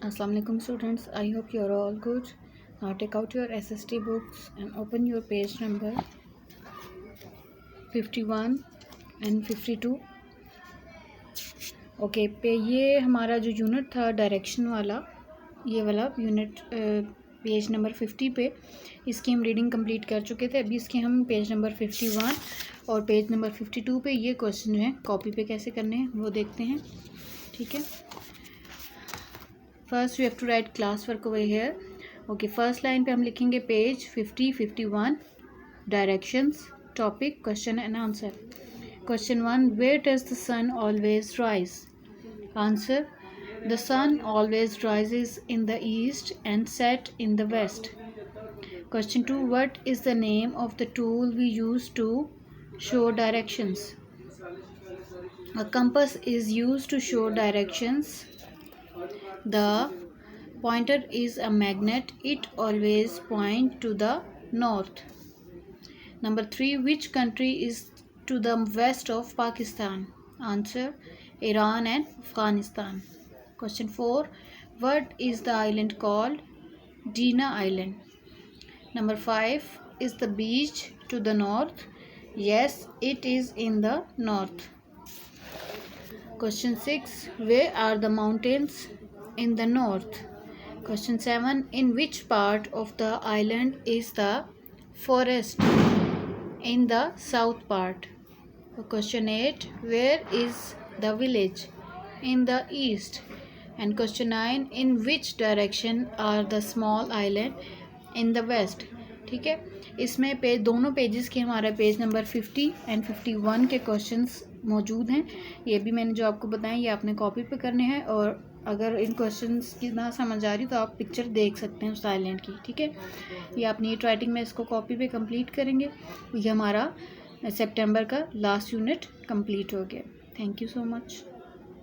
Assalamu alaikum students, I hope you are all good. Now take out your SST books and open your page number 51 and 52. Okay पे ये हमारा जो unit था direction वाला, ये वाला यूनिट पेज नंबर 50 पे इसकी हम रीडिंग कंप्लीट कर चुके थे। अभी इसके हम पेज नंबर 51 और पेज नंबर 52 पे ये क्वेश्चन जो है कॉपी पे कैसे करने हैं वो देखते हैं। ठीक है, first you have to write class work over here. Okay, first line पे हम लिखेंगे page 50 51 directions, topic question and answer. Question 1. Where does the sun always rise? Answer. The sun always rises in the east and set in the west. Question 2. What is the name of the tool we use to show directions? A compass is used to show directions. The pointer is a magnet. It always points to the north. Number 3. Which country is to the west of Pakistan? Answer. Iran and Afghanistan. Question 4. What is the island called? Dina Island. Number 5. Is the beach to the north? Yes, it is in the north. Question 6. Where are the mountains? In the north. Question 7. In which part of the island is the forest? In the south part. Question 8. Where is the village? In the east. And question 9. In which direction are the small island? In the west. ठीक है, इसमें दोनों pages के हमारा page number 50 and 51 के questions मौजूद हैं। ये भी मैंने जो आपको बताया ये आपने कॉपी पे करने हैं, और अगर इन क्वेश्चंस की ना समझ आ रही तो आप पिक्चर देख सकते हैं उस आइलैंड की। ठीक है, ये आप नीट राइटिंग में इसको कॉपी पे कंप्लीट करेंगे। ये हमारा सितंबर का लास्ट यूनिट कंप्लीट हो गया। Thank you so much.